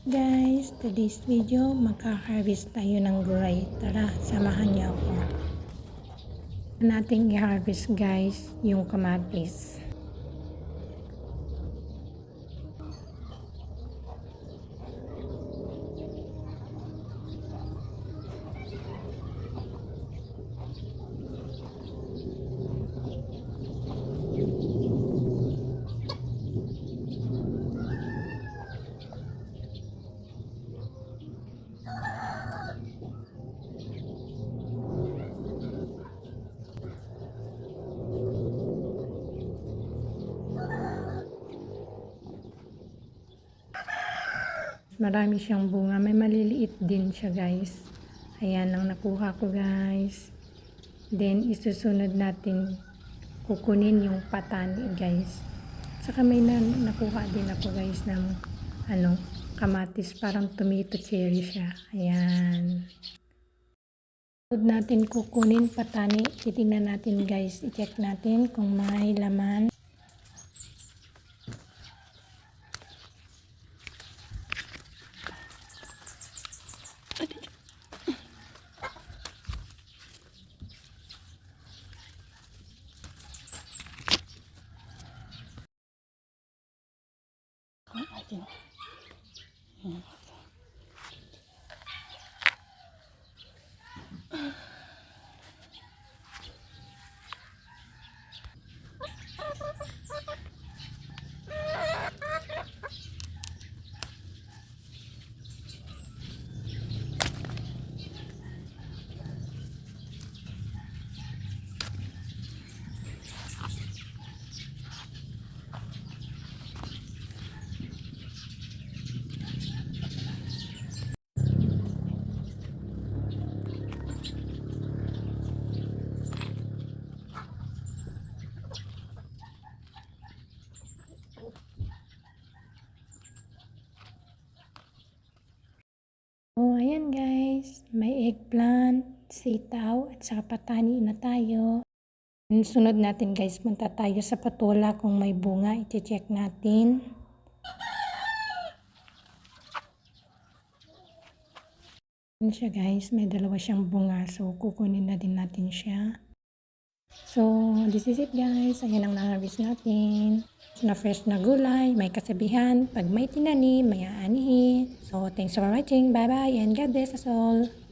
Guys, today's video, magka-harvest tayo ng gulay. Tara, samahan niyo ako. Nating i-harvest guys, yung kamatis. Marami siyang bunga. May maliliit din siya guys. Ayan ang nakuha ko guys. Then isusunod natin kukunin yung patani guys. Saka may nakuha din ako guys ng kamatis. Parang tomato cherry siya. Ayan. Sunod natin kukunin patani. Titingnan natin guys. I-check natin kung may laman. Oh, ayan guys, may eggplant, sitaw, at saka patani na tayo. Sunod natin guys, punta tayo sa patola kung may bunga, i-check natin. Ayan siya guys, may dalawa siyang bunga, so kukunin na din natin siya. So, this is it guys, ayan ang na-harvest natin. Na fresh na gulay, may kasabihan, pag may tinanim, may aanihin. So, thanks for watching, bye bye, and God bless us all.